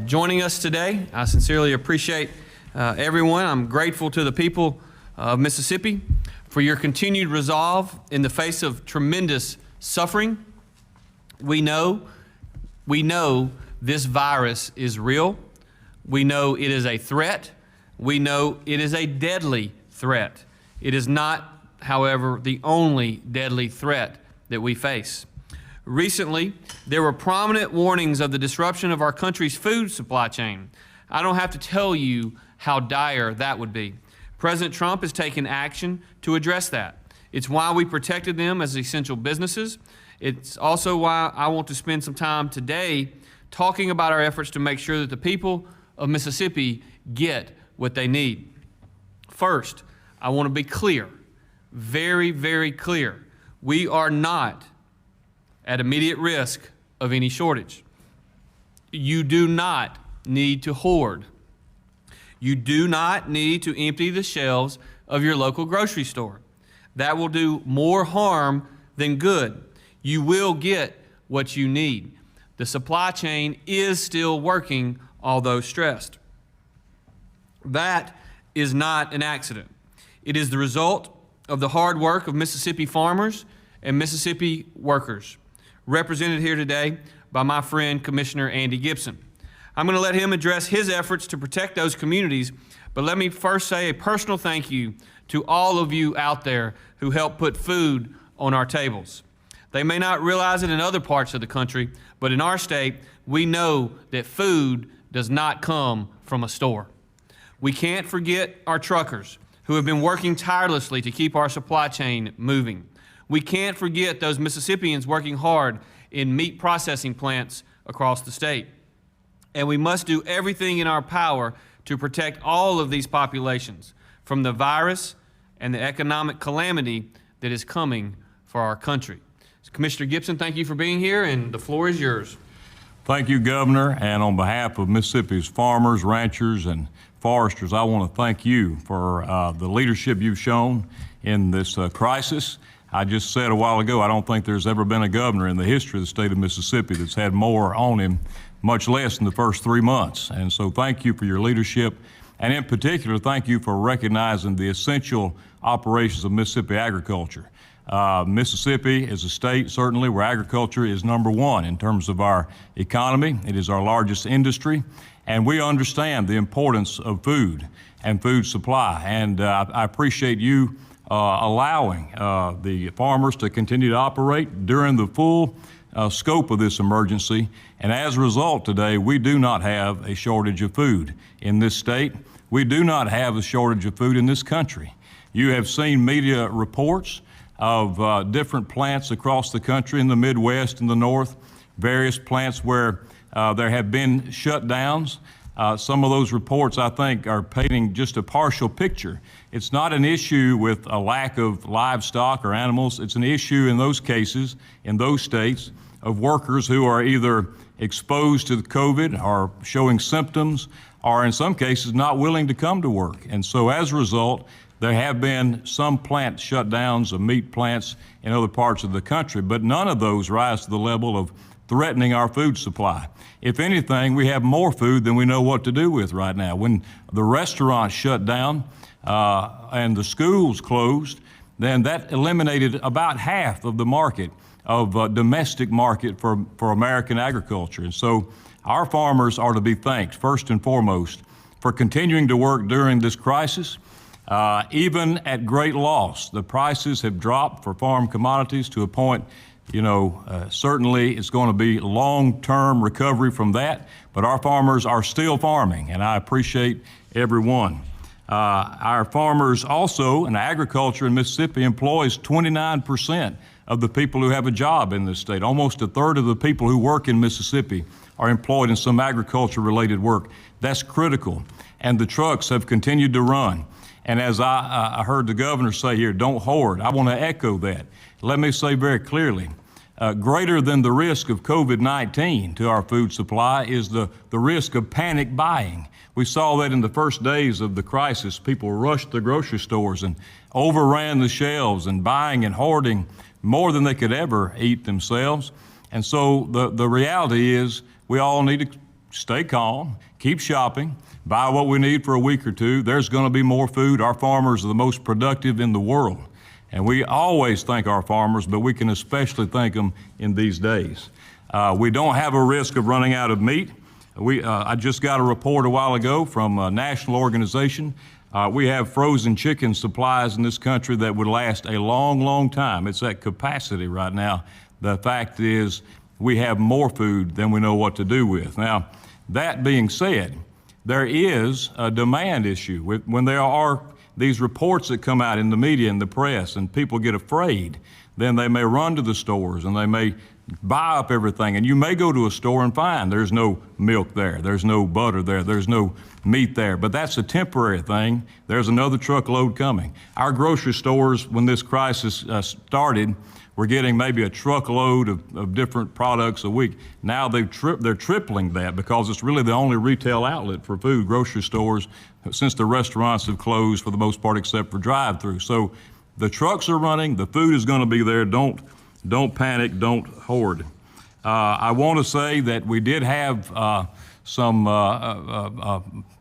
Joining us today. I sincerely appreciate everyone. I'm grateful to the people of Mississippi for your continued resolve in the face of tremendous suffering. We know this virus is real. We know it is a threat. We know it is a deadly threat. It is not, however, the only deadly threat that we face. Recently, there were prominent warnings of the disruption of our country's food supply chain. I don't have to tell you how dire that would be. President Trump has taken action to address that. It's why we protected them as essential businesses. It's also why I want to spend some time today talking about our efforts to make sure that the people of Mississippi get what they need. First, I want to be clear, very, very clear. We are not at immediate risk of any shortage. You do not need to hoard. You do not need to empty the shelves of your local grocery store. That will do more harm than good. You will get what you need. The supply chain is still working, although stressed. That is not an accident. It is the result of the hard work of Mississippi farmers and Mississippi workers, represented here today by my friend, Commissioner Andy Gibson. I'm going to let him address his efforts to protect those communities, but let me first say a personal thank you to all of you out there who help put food on our tables. They may not realize it in other parts of the country, but in our state, we know that food does not come from a store. We can't forget our truckers who have been working tirelessly to keep our supply chain moving. We can't forget those Mississippians working hard in meat processing plants across the state. And we must do everything in our power to protect all of these populations from the virus and the economic calamity that is coming for our country. Commissioner Gibson, thank you for being here, and the floor is yours. Thank you, Governor, and on behalf of Mississippi's farmers, ranchers, and foresters, I want to thank you for the leadership you've shown in this crisis. I just said a while ago, I don't think there's ever been a governor in the history of the state of Mississippi that's had more on him, much less in the first 3 months. And so thank you for your leadership. And in particular, thank you for recognizing the essential operations of Mississippi agriculture. Mississippi is a state, certainly, where agriculture is #1 in terms of our economy. It is our largest industry. And we understand the importance of food and food supply. And I appreciate you allowing the farmers to continue to operate during the full scope of this emergency. And as a result today, we do not have a shortage of food in this state. We do not have a shortage of food in this country. You have seen media reports of different plants across the country, in the Midwest and the North, various plants where there have been shutdowns. Some of those reports, I think, are painting just a partial picture. It's not an issue with a lack of livestock or animals. It's an issue in those cases, in those states, of workers who are either exposed to the COVID or showing symptoms, or in some cases not willing to come to work. And so as a result, there have been some plant shutdowns of meat plants in other parts of the country, but none of those rise to the level of threatening our food supply. If anything, we have more food than we know what to do with right now. When the restaurants shut down and the schools closed, then that eliminated about half of the market, of domestic market for American agriculture. And so our farmers are to be thanked, first and foremost, for continuing to work during this crisis. Even at great loss, the prices have dropped for farm commodities to a point, certainly it's going to be long-term recovery from that, but our farmers are still farming, and I appreciate everyone. Our farmers also, and agriculture in Mississippi employs 29% of the people who have a job in this state. Almost a third of the people who work in Mississippi are employed in some agriculture-related work. That's critical, and the trucks have continued to run. And as I heard the governor say here, don't hoard. I want to echo that. Let me say very clearly, greater than the risk of COVID-19 to our food supply is the risk of panic buying. We saw that in the first days of the crisis. People rushed to grocery stores and overran the shelves and buying and hoarding more than they could ever eat themselves. And so the reality is we all need to stay calm, keep shopping, buy what we need for a week or two. There's going to be more food. Our farmers are the most productive in the world. And we always thank our farmers, but we can especially thank them in these days. We don't have a risk of running out of meat. I just got a report a while ago from a national organization. We have frozen chicken supplies in this country that would last a long, long time. It's at capacity right now. The fact is, we have more food than we know what to do with. Now, that being said, there is a demand issue. When there are these reports that come out in the media and the press and people get afraid, then they may run to the stores and they may buy up everything. And you may go to a store and find there's no milk there, there's no butter there, there's no meat there. But that's a temporary thing. There's another truckload coming. Our grocery stores, when this crisis started, were getting maybe a truckload of different products a week. Now they're tripling that because it's really the only retail outlet for food, grocery stores, since the restaurants have closed for the most part except for drive-through. So the trucks are running, the food is going to be there. Don't panic, don't hoard. I want to say that we did have some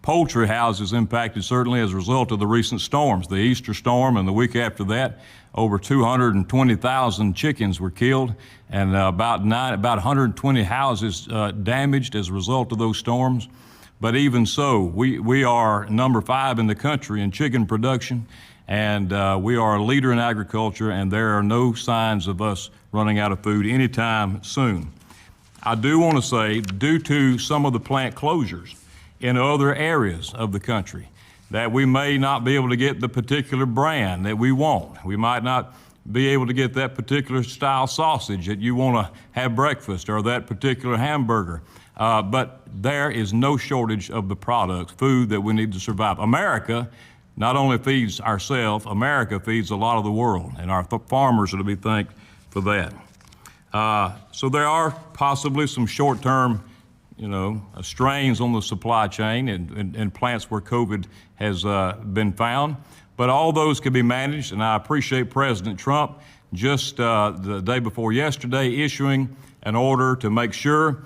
poultry houses impacted certainly as a result of the recent storms. The Easter storm and the week after that, over 220,000 chickens were killed and about 120 houses damaged as a result of those storms. But even so, we are number 5 in the country in chicken production, and we are a leader in agriculture, and there are no signs of us running out of food anytime soon. I do want to say, due to some of the plant closures in other areas of the country, that we may not be able to get the particular brand that we want. We might not be able to get that particular style sausage that you want to have breakfast or that particular hamburger. But there is no shortage of the products, food that we need to survive. America not only feeds ourselves, America feeds a lot of the world, and our farmers are to be thanked for that. So there are possibly some short-term strains on the supply chain and plants where COVID has been found. But all those can be managed, and I appreciate President Trump just the day before yesterday issuing an order to make sure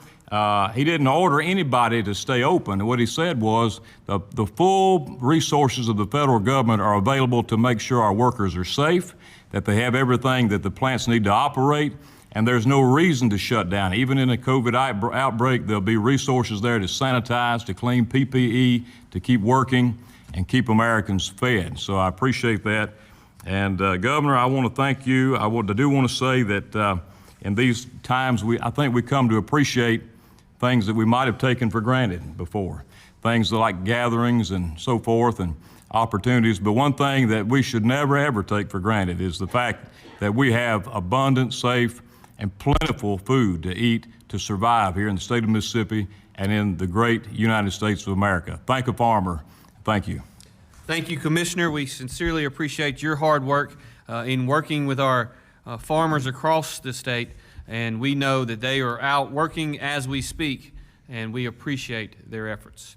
he didn't order anybody to stay open. What he said was the full resources of the federal government are available to make sure our workers are safe, that they have everything that the plants need to operate, and there's no reason to shut down. Even in a COVID outbreak, there'll be resources there to sanitize, to clean PPE, to keep working and keep Americans fed. So I appreciate that. And Governor, I want to thank you. I do want to say that in these times, I think we come to appreciate things that we might have taken for granted before, things like gatherings and so forth and opportunities. But one thing that we should never, ever take for granted is the fact that we have abundant, safe, and plentiful food to eat to survive here in the state of Mississippi and in the great United States of America. Thank a farmer. Thank you. Thank you, Commissioner. We sincerely appreciate your hard work in working with our farmers across the state, and we know that they are out working as we speak, and we appreciate their efforts.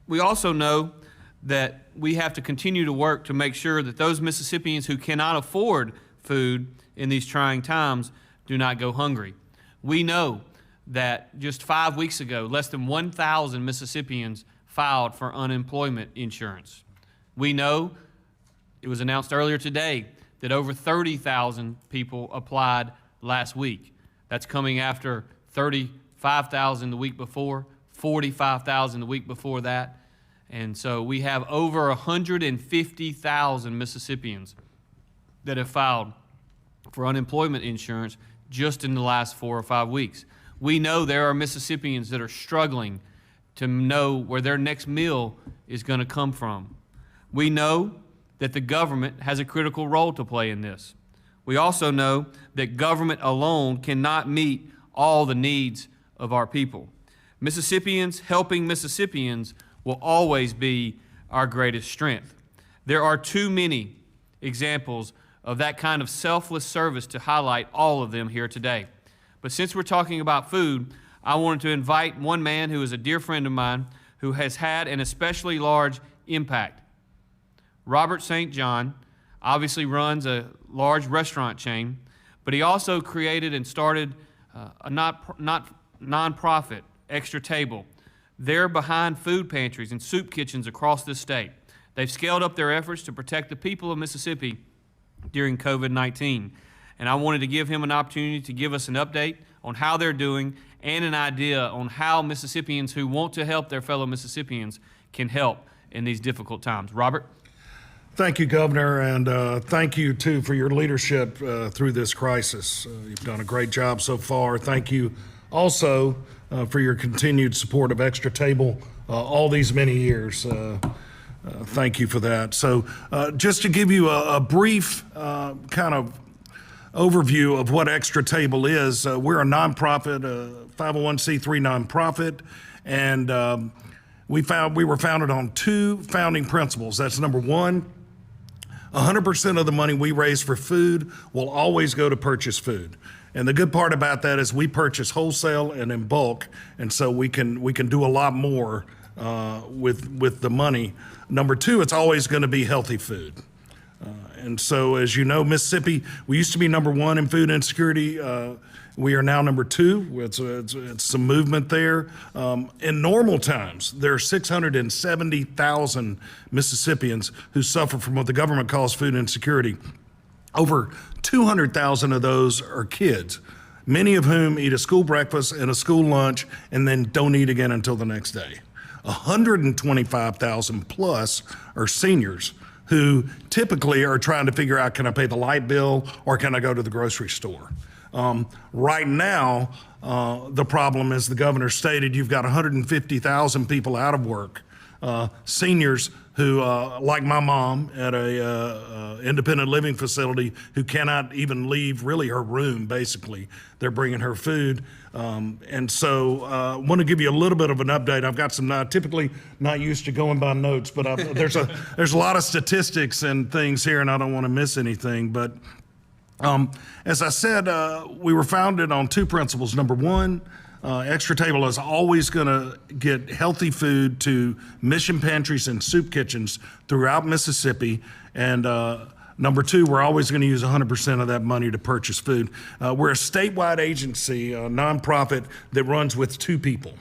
We also know that we have to continue to work to make sure that those Mississippians who cannot afford food in these trying times do not go hungry. We know that just 5 weeks ago, less than 1,000 Mississippians filed for unemployment insurance. We know, it was announced earlier today, that over 30,000 people applied last week. That's coming after 35,000 the week before, 45,000 the week before that. And so we have over 150,000 Mississippians that have filed for unemployment insurance just in the last 4 or 5 weeks. We know there are Mississippians that are struggling to know where their next meal is going to come from. We know that the government has a critical role to play in this. We also know that government alone cannot meet all the needs of our people. Mississippians helping Mississippians will always be our greatest strength. There are too many examples of that kind of selfless service to highlight all of them here today. But since we're talking about food, I wanted to invite one man who is a dear friend of mine who has had an especially large impact. Robert St. John obviously runs a large restaurant chain, but he also created and started a nonprofit, Extra Table. They're behind food pantries and soup kitchens across this state. They've scaled up their efforts to protect the people of Mississippi during COVID-19. And I wanted to give him an opportunity to give us an update on how they're doing and an idea on how Mississippians who want to help their fellow Mississippians can help in these difficult times. Robert? Thank you, Governor, and thank you, too, for your leadership through this crisis. You've done a great job so far. Thank you also for your continued support of Extra Table all these many years. Thank you for that. So just to give you a brief kind of overview of what Extra Table is, we're a nonprofit, a 501c3 nonprofit, and we were founded on two founding principles. That's number one, 100% of the money we raise for food will always go to purchase food. And the good part about that is we purchase wholesale and in bulk, and so we can do a lot more with the money. Number two, it's always going to be healthy food. And so, as you know, Mississippi, we used to be number one in food insecurity. We are now number two. It's some movement there. In normal times, there are 670,000 Mississippians who suffer from what the government calls food insecurity. Over 200,000 of those are kids, many of whom eat a school breakfast and a school lunch and then don't eat again until the next day. 125,000 plus are seniors who typically are trying to figure out, can I pay the light bill or can I go to the grocery store? Right now, the problem, as the governor stated, you've got 150,000 people out of work, seniors who, like my mom at a independent living facility, who cannot even leave really her room, basically. They're bringing her food. And so I want to give you a little bit of an update. I've got some, typically not used to going by notes, but there's a lot of statistics and things here, and I don't want to miss anything. But as I said, we were founded on two principles. Number one, Extra Table is always going to get healthy food to mission pantries and soup kitchens throughout Mississippi. And number two, we're always going to use 100% of that money to purchase food. We're a statewide agency, a nonprofit that runs with two people.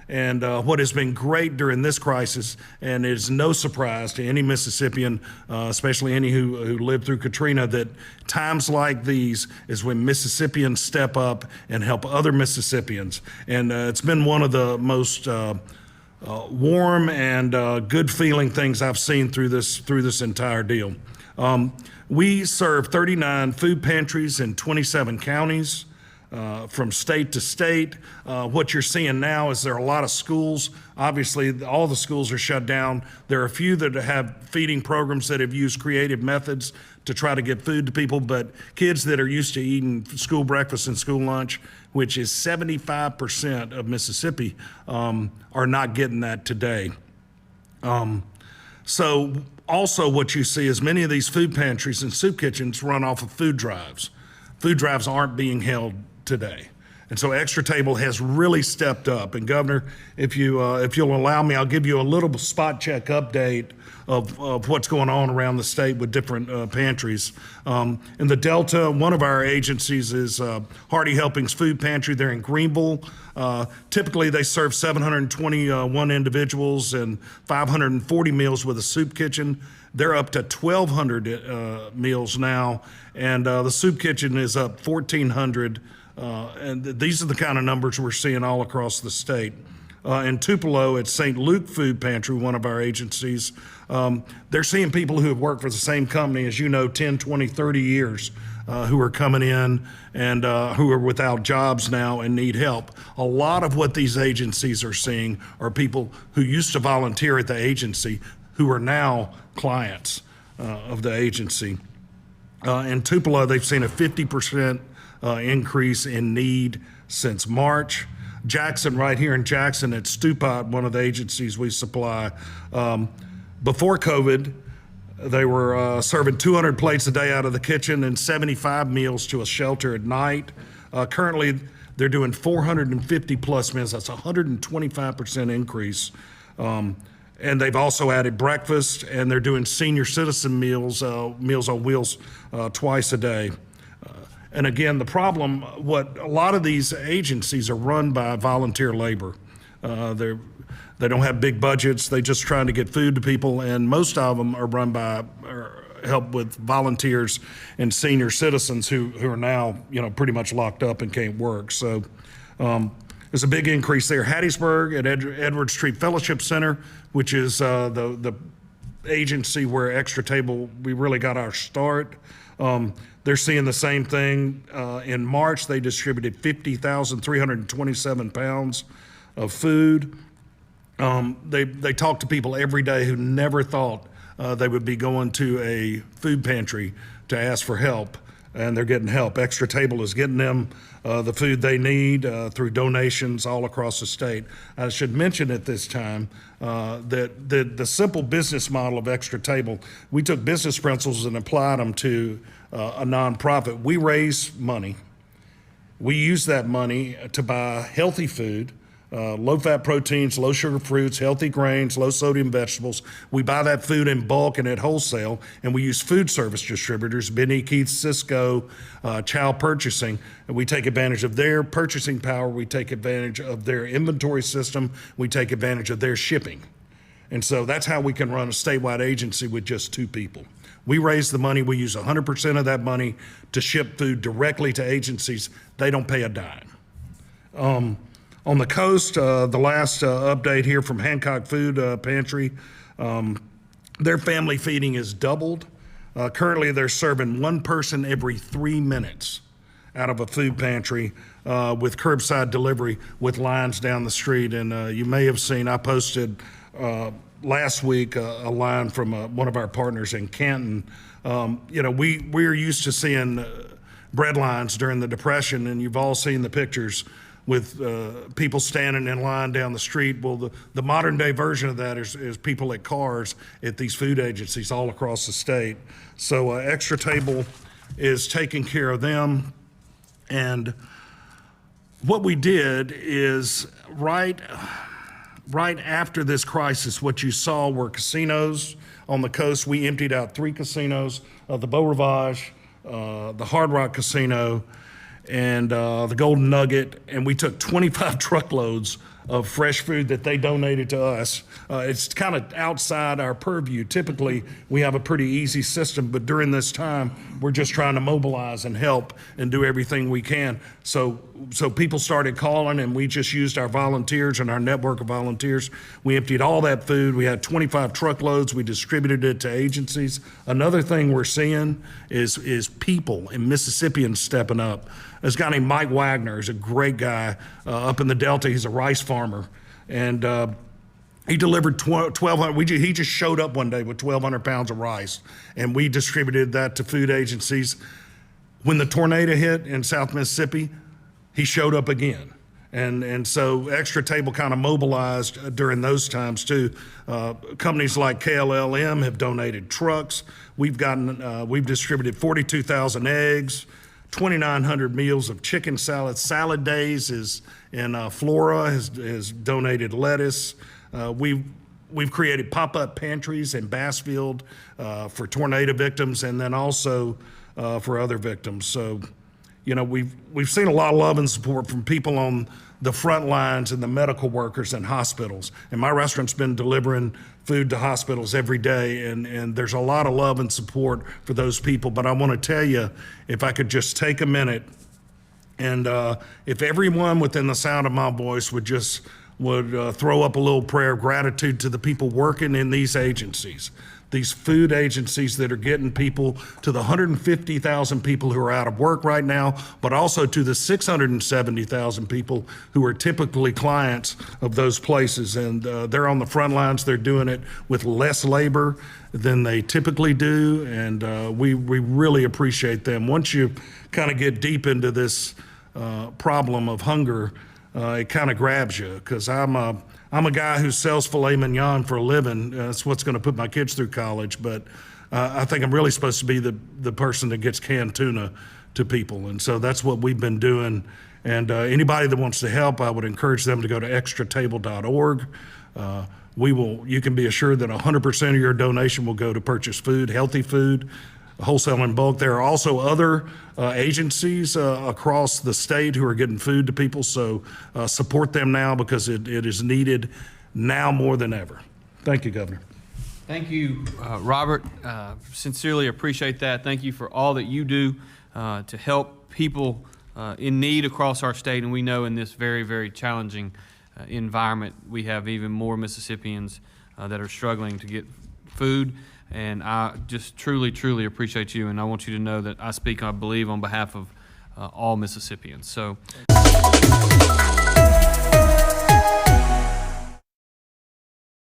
And what has been great during this crisis, and it is no surprise to any Mississippian, especially any who lived through Katrina, that times like these is when Mississippians step up and help other Mississippians. And it's been one of the most warm and good feeling things I've seen through this entire deal. We serve 39 food pantries in 27 counties. From state to state. What you're seeing now is there are a lot of schools. Obviously, all the schools are shut down. There are a few that have feeding programs that have used creative methods to try to get food to people, but kids that are used to eating school breakfast and school lunch, which is 75% of Mississippi, are not getting that today. So also what you see is many of these food pantries and soup kitchens run off of food drives. Food drives aren't being held today. And so Extra Table has really stepped up. And Governor, if you'll allow me, I'll give you a little spot check update of what's going on around the state with different pantries. In the Delta, one of our agencies is Hearty Helpings Food Pantry. They're in Greenville. Typically, they serve 721 individuals and 540 meals with a soup kitchen. They're up to 1,200 meals now, and the soup kitchen is up 1,400. And these are the kind of numbers we're seeing all across the state. In Tupelo, at St. Luke Food Pantry, one of our agencies, they're seeing people who have worked for the same company, as you know, 10, 20, 30 years, who are coming in and who are without jobs now and need help. A lot of what these agencies are seeing are people who used to volunteer at the agency who are now clients of the agency. In Tupelo, they've seen a 50% increase in need since March. Jackson, right here in Jackson at Stupot, one of the agencies we supply, before COVID, they were serving 200 plates a day out of the kitchen and 75 meals to a shelter at night. Currently, they're doing 450 plus meals. That's a 125% increase. And they've also added breakfast, and they're doing senior citizen meals, Meals on Wheels, twice a day. And again, the problem, what a lot of these agencies are run by volunteer labor. They don't have big budgets. They just trying to get food to people, and most of them are run by or help with volunteers and senior citizens who are now, pretty much locked up and can't work. So there's a big increase there. Hattiesburg at Edward Street Fellowship Center, which is the agency where Extra Table, we really got our start. They're seeing the same thing. In March, they distributed 50,327 pounds of food. They talk to people every day who never thought they would be going to a food pantry to ask for help, and they're getting help. Extra Table is getting them the food they need through donations all across the state. I should mention at this time that the simple business model of Extra Table, we took business principles and applied them to a nonprofit. We raise money. We use that money to buy healthy food, low-fat proteins, low-sugar fruits, healthy grains, low-sodium vegetables. We buy that food in bulk and at wholesale, and we use food service distributors, Benny, Keith, Cisco, Chow Purchasing, and we take advantage of their purchasing power. We take advantage of their inventory system. We take advantage of their shipping. And so that's how we can run a statewide agency with just 2 people. We raise the money. We use 100% of that money to ship food directly to agencies. They don't pay a dime. On the coast, the last update here from Hancock Food Pantry, their family feeding is doubled. Currently, they're serving 1 person every 3 minutes out of a food pantry with curbside delivery with lines down the street. And you may have seen, I posted last week a line from one of our partners in Canton. We're used to seeing bread lines during the Depression, and you've all seen the pictures with people standing in line down the street. Well, the modern day version of that is people at cars at these food agencies all across the state. So Extra Table is taking care of them. And what we did is right after this crisis, what you saw were casinos on the coast. We emptied out 3 casinos, the Beau Rivage, the Hard Rock Casino, and the Golden Nugget, and we took 25 truckloads of fresh food that they donated to us. It's kind of outside our purview. Typically, we have a pretty easy system, but during this time, we're just trying to mobilize and help and do everything we can. So people started calling, and we just used our volunteers and our network of volunteers. We emptied all that food. We had 25 truckloads. We distributed it to agencies. Another thing we're seeing is people and Mississippians stepping up. This guy named Mike Wagner is a great guy up in the Delta. He's a rice farmer, and he delivered 1,200. He just showed up one day with 1,200 pounds of rice, and we distributed that to food agencies. When the tornado hit in South Mississippi, he showed up again. And so Extra Table kind of mobilized during those times too. Companies like KLLM have donated trucks. We've distributed 42,000 eggs, 2,900 meals of chicken salad. Salad Days is in Flora has donated lettuce. We've created pop-up pantries in Bassfield for tornado victims, and then also for other victims. So, we've seen a lot of love and support from people on the front lines and the medical workers in hospitals. And my restaurant's been delivering food to hospitals every day, and there's a lot of love and support for those people. But I want to tell you, if I could just take a minute, and if everyone within the sound of my voice would throw up a little prayer of gratitude to the people working in these agencies, these food agencies that are getting people, to the 150,000 people who are out of work right now, but also to the 670,000 people who are typically clients of those places. And they're on the front lines. They're doing it with less labor than they typically do. And we really appreciate them. Once you kind of get deep into this problem of hunger, it kind of grabs you, because I'm a guy who sells filet mignon for a living. That's what's going to put my kids through college. But I think I'm really supposed to be the person that gets canned tuna to people. And so that's what we've been doing. And anybody that wants to help, I would encourage them to go to extratable.org. You can be assured that 100% of your donation will go to purchase food, healthy food, wholesale and bulk. There are also other agencies across the state who are getting food to people, so support them now because it is needed now more than ever. Thank you, Governor. Thank you, Robert. Sincerely appreciate that. Thank you for all that you do to help people in need across our state. And we know in this very, very challenging environment, we have even more Mississippians that are struggling to get food. And I just truly, truly appreciate you. And I want you to know that I speak, I believe, on behalf of all Mississippians. So.